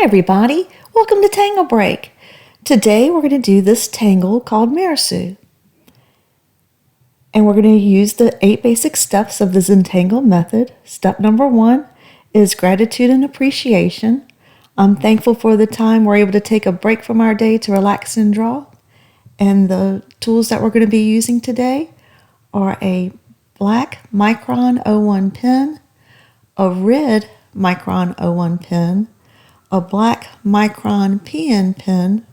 everybody, welcome to Tangle Break. Today we're going to do this tangle called marasu. And we're going to use the 8 basic steps of the Zentangle method. Step number 1 is gratitude and appreciation. I'm thankful for the time we're able to take a break from our day to relax and draw. And the tools that we're going to be using today are a black Micron 01 pen, a red Micron 01 pen, a black Micron PN pen,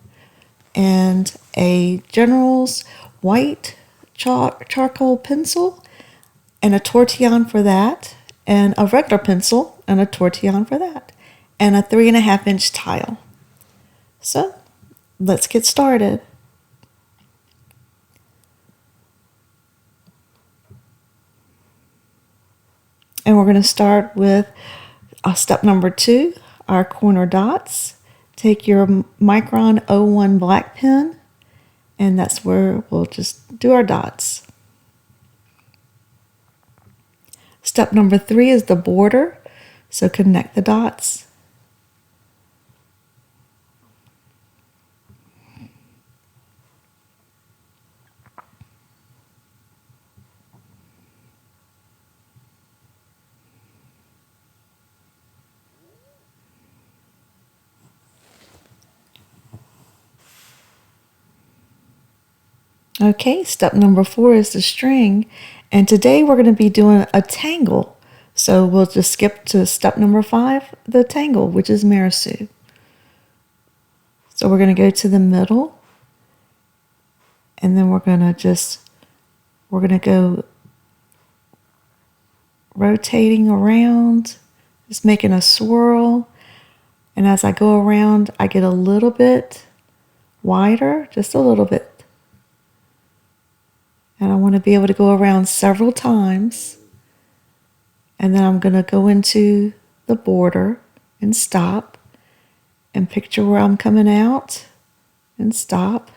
and a General's white charcoal pencil, and a Tortillon for that, and a regular pencil, and a Tortillon for that, and a 3.5-inch tile. So, let's get started. And we're going to start with step number 2, our corner dots. Take your Micron 01 black pen, and that's where we'll just do our dots. Step number 3 is the border, so connect the dots. Okay, step number 4 is the string, and today we're going to be doing a tangle. So we'll just skip to step number 5, the tangle, which is marasu. So we're going to go to the middle, and then we're going to go rotating around, just making a swirl. And as I go around, I get a little bit wider, just a little bit. And I want to be able to go around several times. And then I'm going to go into the border and stop and picture where I'm coming out and stop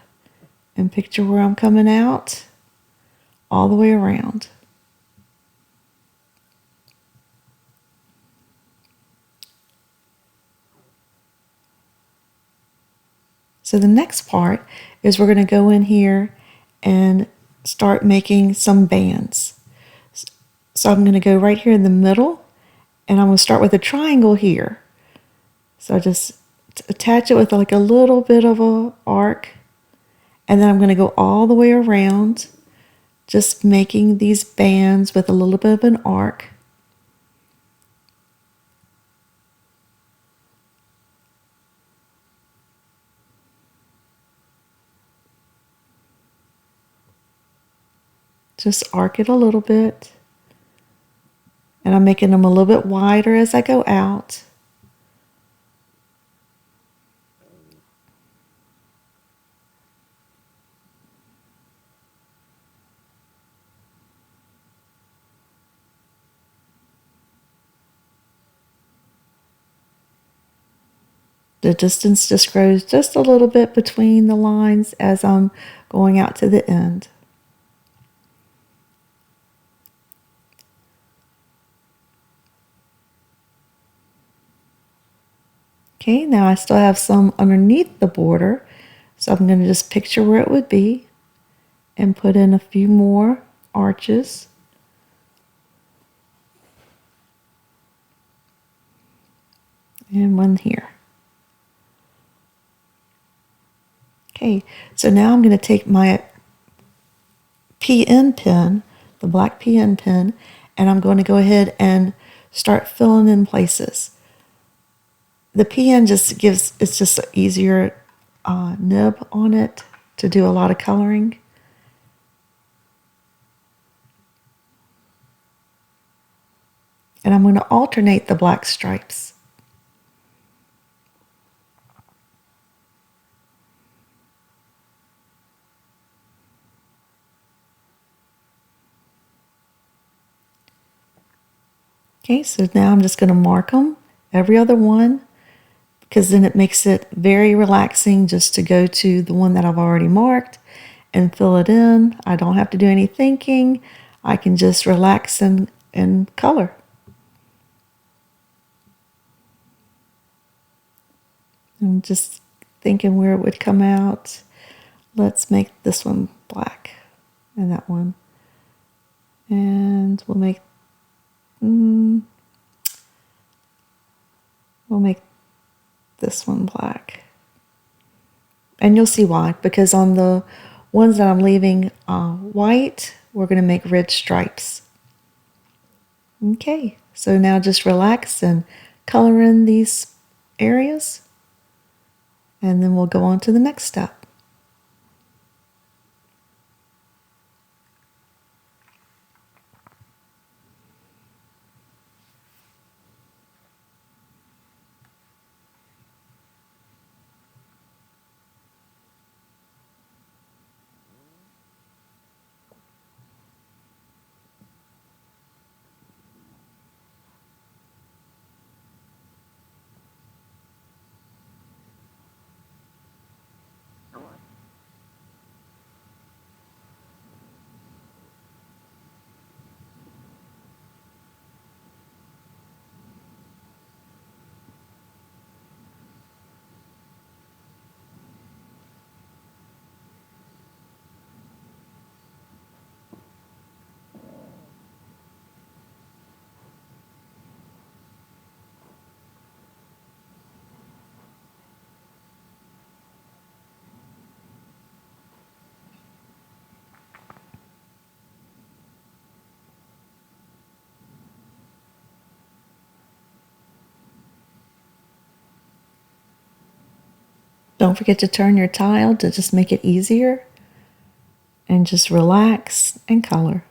and picture where I'm coming out all the way around. So the next part is we're going to go in here and start making some bands. So I'm going to go right here in the middle, and I'm going to start with a triangle here. So I just attach it with like a little bit of an arc, and then I'm going to go all the way around, just making these bands with a little bit of an arc. Just arc it a little bit. And I'm making them a little bit wider as I go out. The distance just grows just a little bit between the lines as I'm going out to the end. Okay, now I still have some underneath the border, so I'm going to just picture where it would be and put in a few more arches. And one here. Okay, so now I'm going to take my PN pen, the black PN pen, and I'm going to go ahead and start filling in places. The PN just it's just an easier nib on it to do a lot of coloring. And I'm going to alternate the black stripes. Okay, so now I'm just going to mark them, every other one, because then it makes it very relaxing just to go to the one that I've already marked and fill it in. I don't have to do any thinking. I can just relax and color. I'm just thinking where it would come out. Let's make this one black and that one. And we'll make this one black. And you'll see why, because on the ones that I'm leaving white, we're going to make red stripes. Okay, so now just relax and color in these areas, and then we'll go on to the next step. Don't forget to turn your tile to just make it easier, and just relax and color.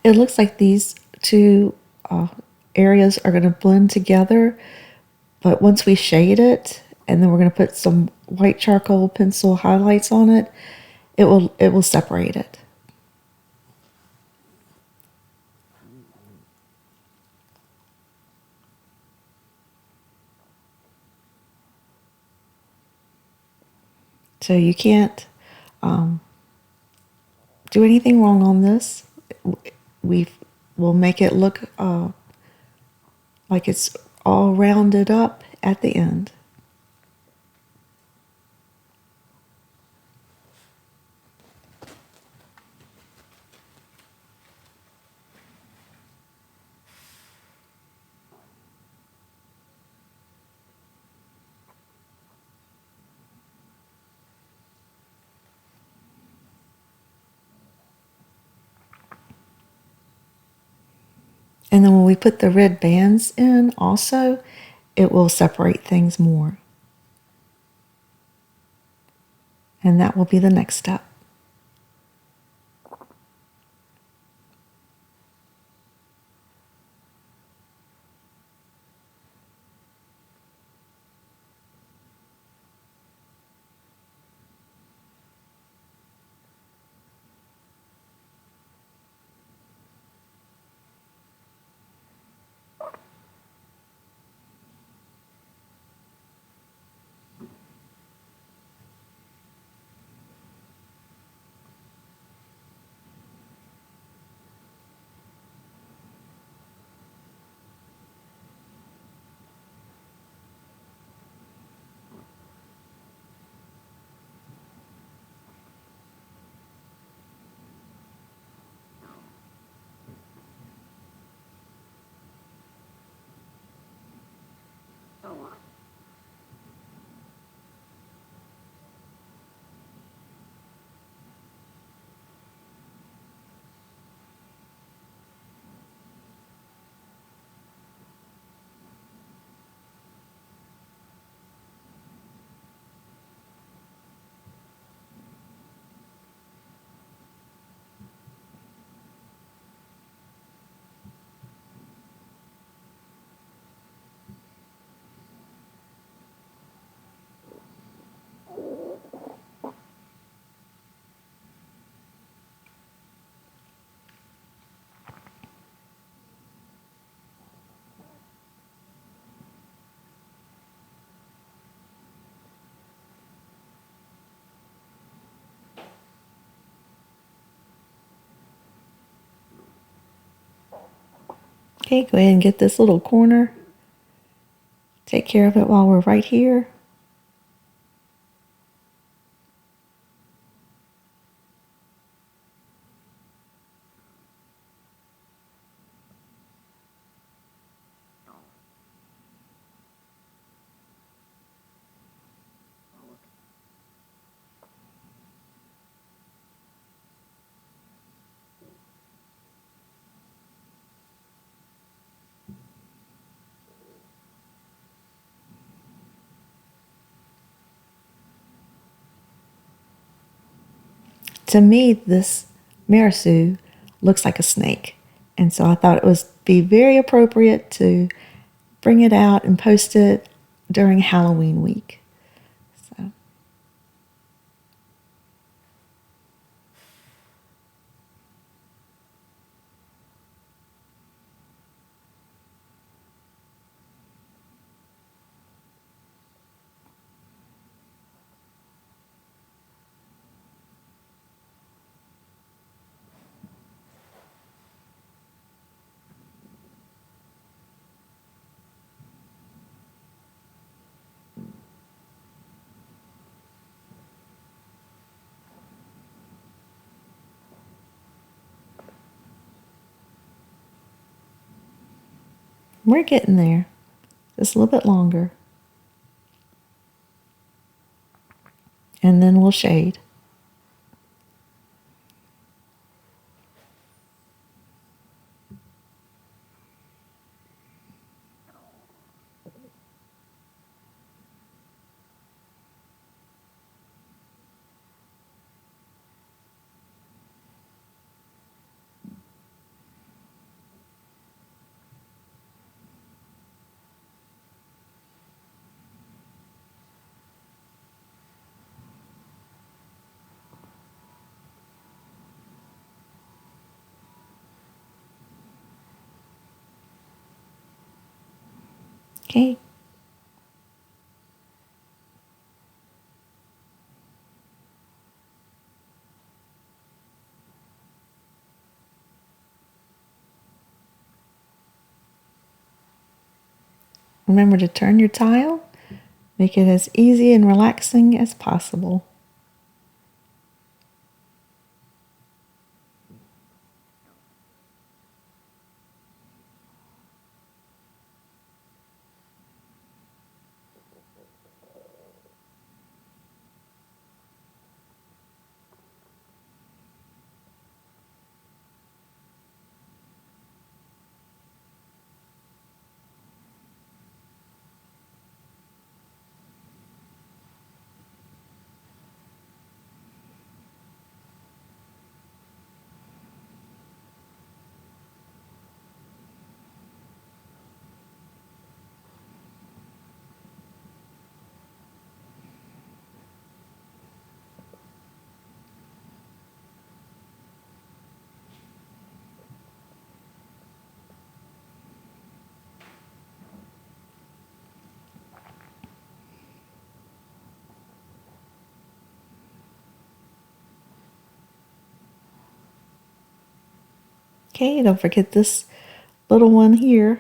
It looks like these two areas are going to blend together, but once we shade it, and then we're going to put some white charcoal pencil highlights on it, it will separate it. So you can't do anything wrong on this. We will make it look like it's all rounded up at the end. And then when we put the red bands in also, it will separate things more. And that will be the next step. Okay, go ahead and get this little corner. Take care of it while we're right here. To me, this marasu looks like a snake. And so I thought it would be very appropriate to bring it out and post it during Halloween week. So. We're getting there. Just a little bit longer. And then we'll shade. Okay. Remember to turn your tile. Make it as easy and relaxing as possible. Okay, don't forget this little one here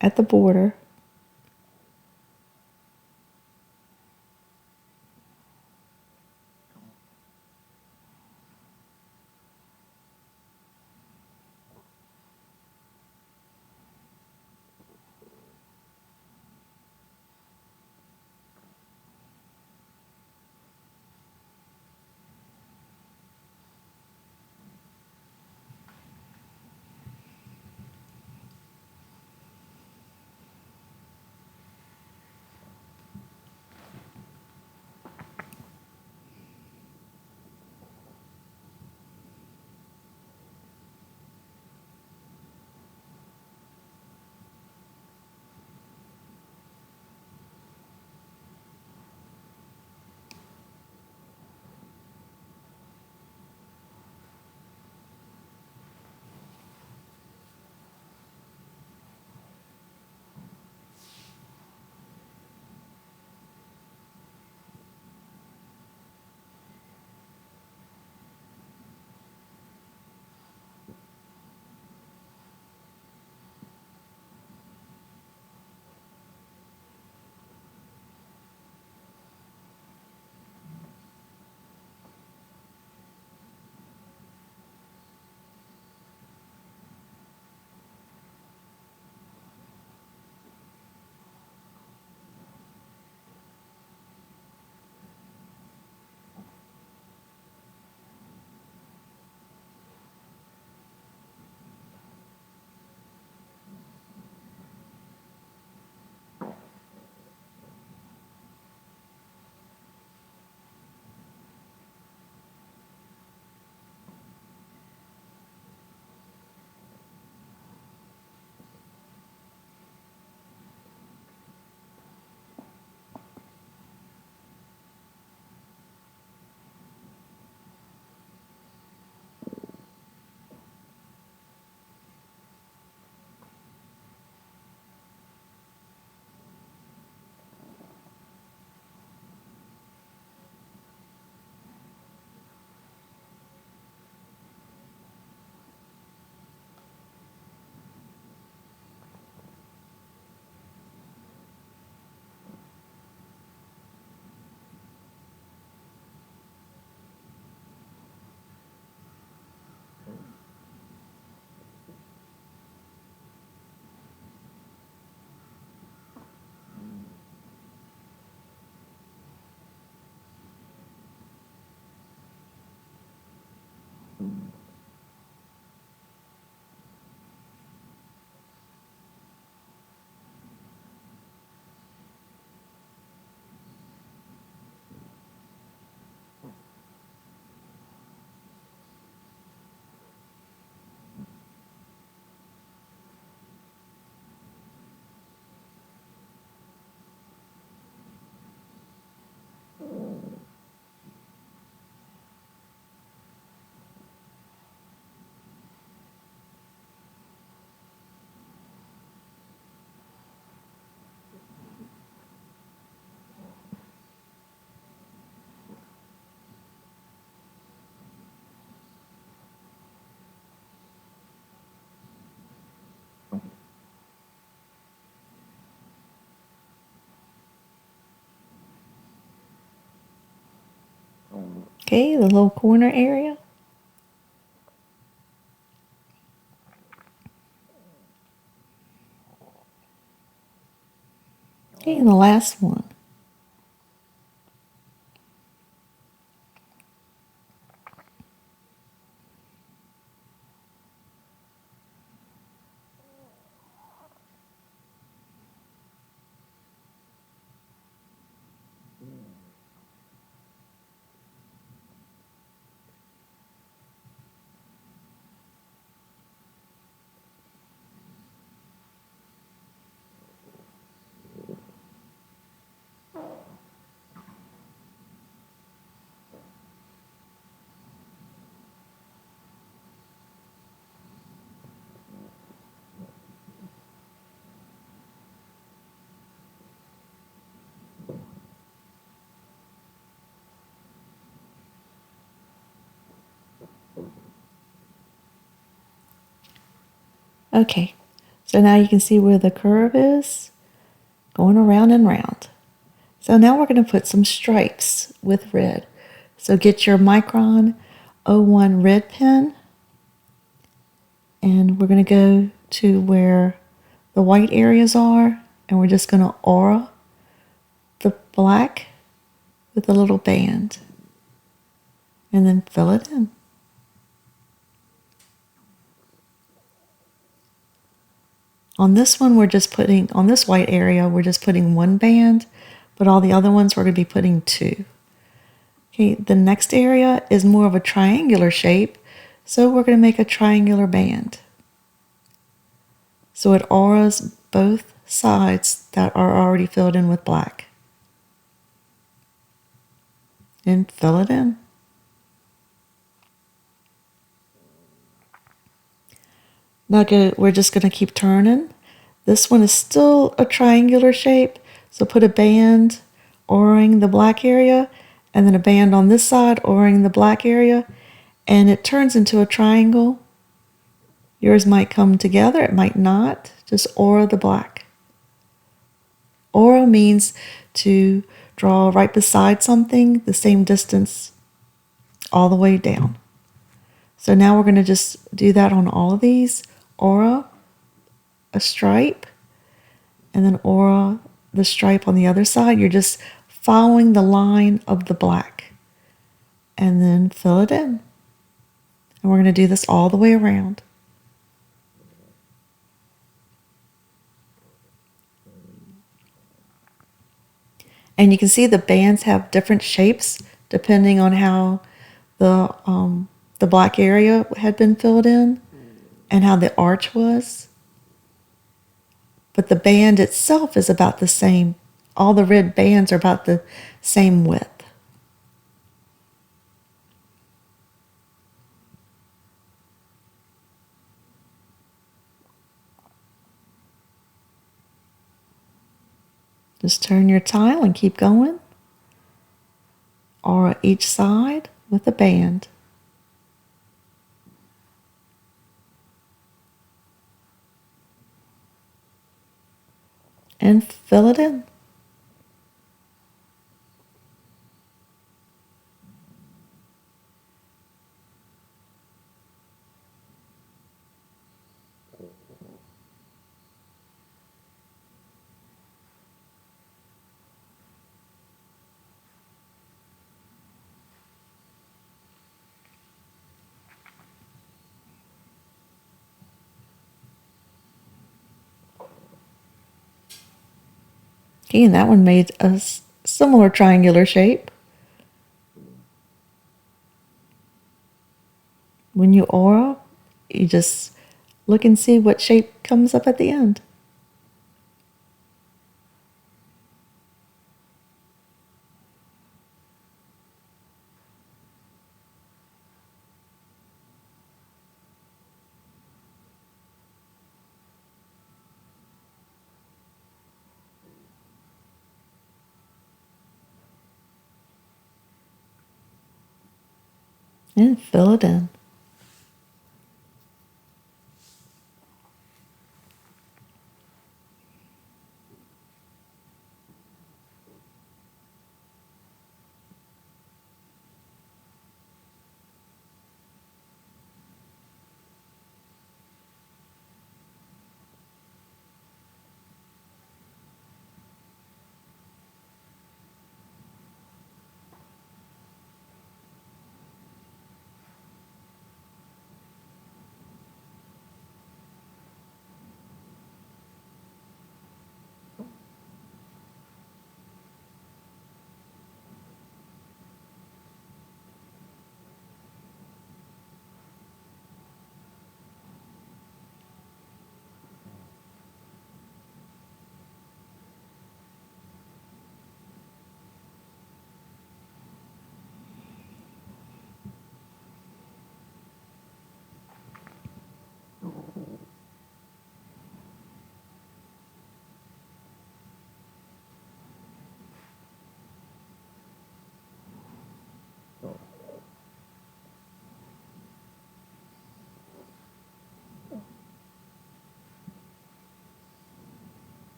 at the border. Okay, the little corner area. Okay, and the last one. Okay, so now you can see where the curve is, going around and round. So now we're going to put some stripes with red. So get your Micron 01 red pen, and we're going to go to where the white areas are, and we're just going to aura the black with a little band, and then fill it in. On this one, on this white area, we're just putting one band, but all the other ones we're going to be putting two. Okay, the next area is more of a triangular shape, so we're going to make a triangular band. So it auras both sides that are already filled in with black. And fill it in. Now we're just going to keep turning. This one is still a triangular shape, so put a band auraing the black area, and then a band on this side auraing the black area, and it turns into a triangle. Yours might come together, it might not. Just aura the black. Aura means to draw right beside something, the same distance all the way down. So now we're going to just do that on all of these. Aura a stripe, and then aura the stripe on the other side. You're just following the line of the black, and then fill it in. And we're going to do this all the way around. And you can see the bands have different shapes depending on how the black area had been filled in and how the arch was. But the band itself is about the same. All the red bands are about the same width. Just turn your tile and keep going. Aura each side with a band. And fill it in. Okay, and that one made a similar triangular shape. When you aura, you just look and see what shape comes up at the end. And fill it in.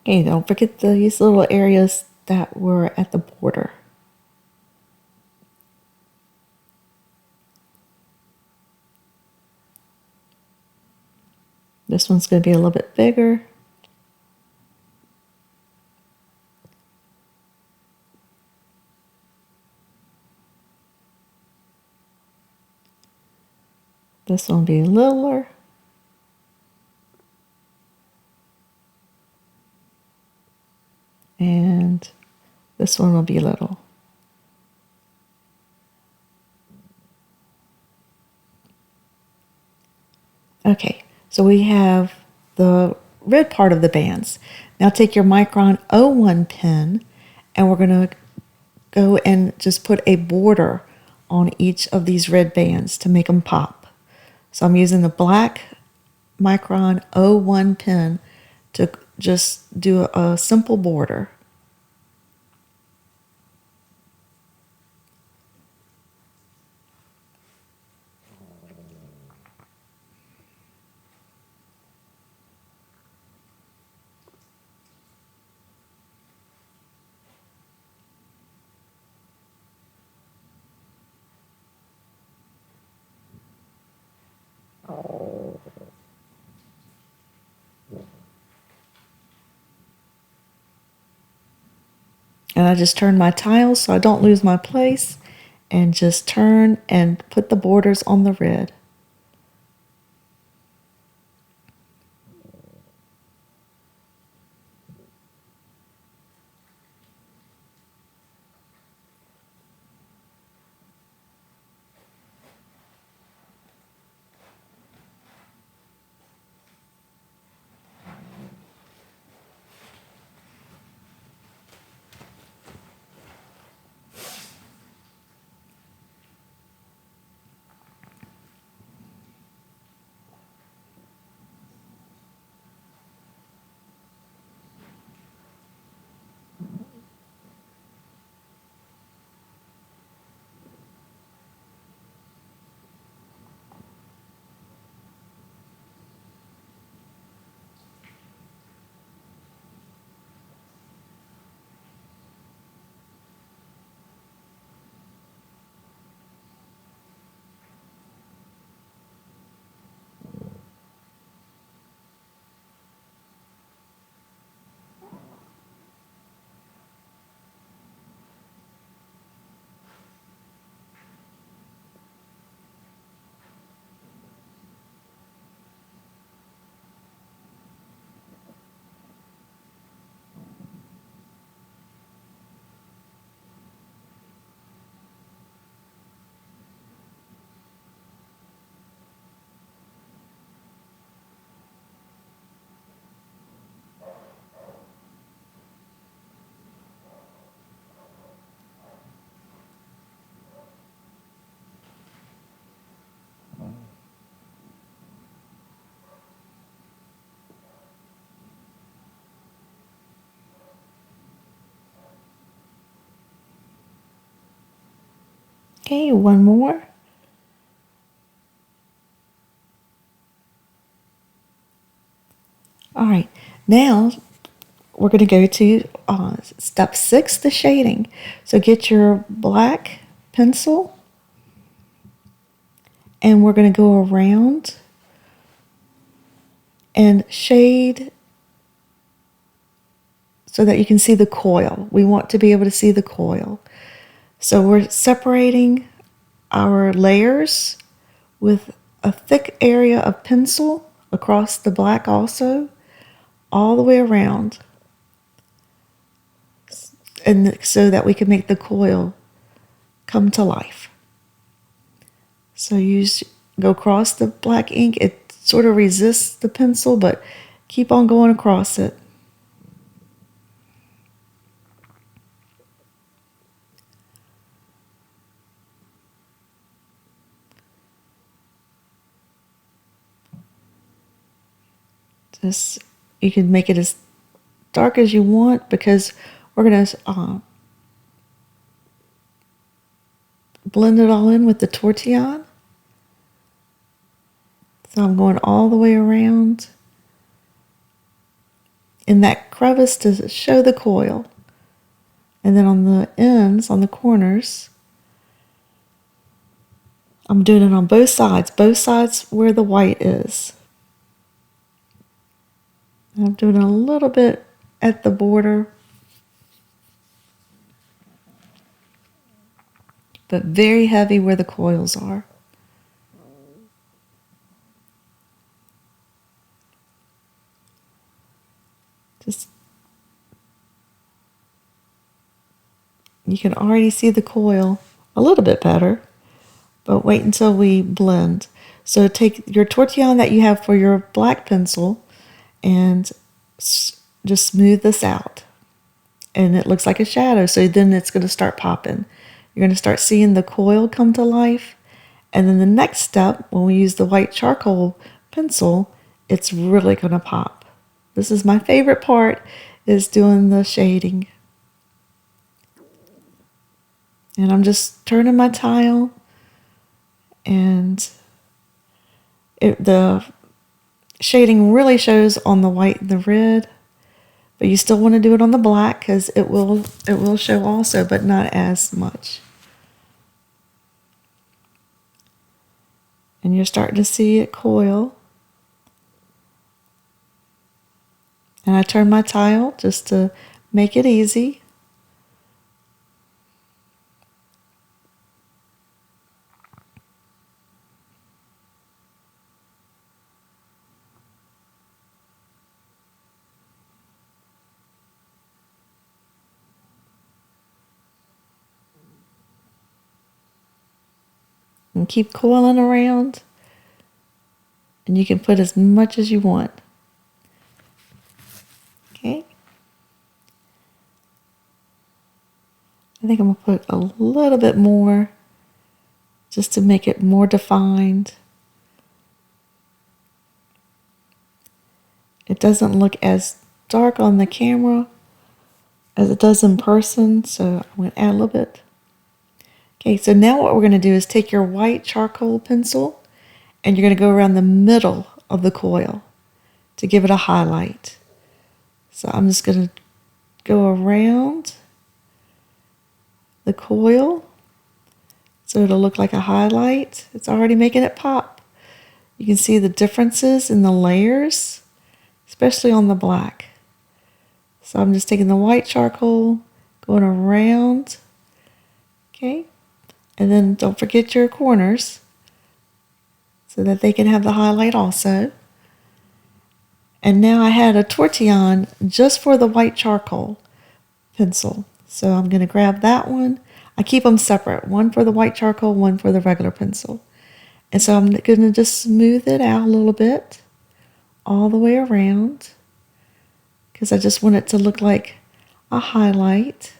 Okay, don't forget these little areas that were at the border. This one's going to be a little bit bigger. This one will be littler. And this one will be little. Okay, so we have the red part of the bands. Now take your Micron 01 pen and we're going to go and just put a border on each of these red bands to make them pop. So I'm using the black Micron 01 pen to just do a simple border. And I just turn my tiles so I don't lose my place and just turn and put the borders on the red. Okay, one more. All right, now we're going to go to step 6, the shading. So get your black pencil and we're going to go around and shade so that you can see the coil. We want to be able to see the coil. So we're separating our layers with a thick area of pencil across the black also, all the way around, and so that we can make the coil come to life. So go across the black ink. It sort of resists the pencil, but keep on going across it. You can make it as dark as you want because we're going to blend it all in with the Tortillon. So I'm going all the way around in that crevice to show the coil. And then on the ends, on the corners, I'm doing it on both sides where the white is. And I'm doing a little bit at the border, but very heavy where the coils are. Just, you can already see the coil a little bit better, but wait until we blend. So take your tortillon that you have for your black pencil and just smooth this out. And it looks like a shadow, so then it's going to start popping. You're going to start seeing the coil come to life. And then the next step, when we use the white charcoal pencil, it's really going to pop. This is my favorite part, is doing the shading. And I'm just turning my tile, and the shading really shows on the white and the red, but you still want to do it on the black because it will show also, but not as much. And you're starting to see it coil. And I turn my tile just to make it easy. And keep coiling around. And you can put as much as you want. Okay. I think I'm going to put a little bit more just to make it more defined. It doesn't look as dark on the camera as it does in person, so I'm going to add a little bit. Okay, so now what we're going to do is take your white charcoal pencil and you're going to go around the middle of the coil to give it a highlight. So I'm just going to go around the coil so it'll look like a highlight. It's already making it pop. You can see the differences in the layers, especially on the black. So I'm just taking the white charcoal, going around, okay? And then don't forget your corners so that they can have the highlight also. And now I had a tortillon just for the white charcoal pencil. So I'm going to grab that one. I keep them separate, one for the white charcoal, one for the regular pencil. And so I'm going to just smooth it out a little bit all the way around because I just want it to look like a highlight.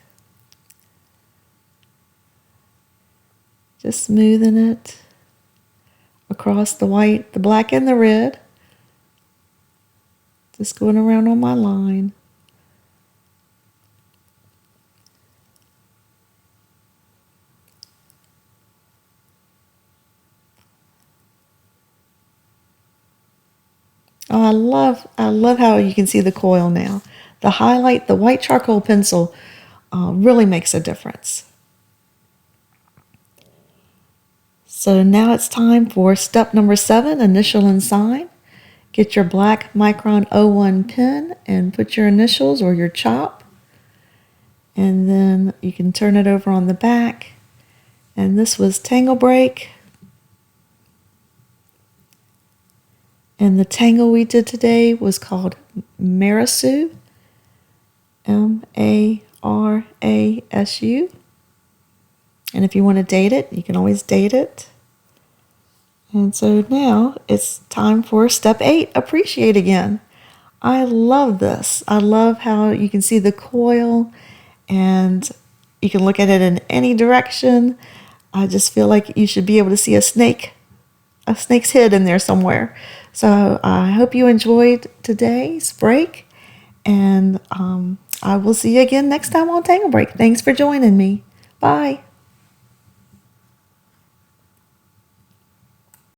Just smoothing it across the white, the black, and the red. Just going around on my line. Oh, I love how you can see the coil now. The highlight, the white charcoal pencil really makes a difference. So now it's time for step number 7, initial and sign. Get your black Micron 01 pen and put your initials or your chop. And then you can turn it over on the back. And this was Tangle Break. And the tangle we did today was called marasu, M-A-R-A-S-U. And if you want to date it, you can always date it. And so now it's time for step 8, appreciate again. I love this. I love how you can see the coil and you can look at it in any direction. I just feel like you should be able to see a snake's head in there somewhere. So I hope you enjoyed today's break, and I will see you again next time on Tangle Break. Thanks for joining me. Bye.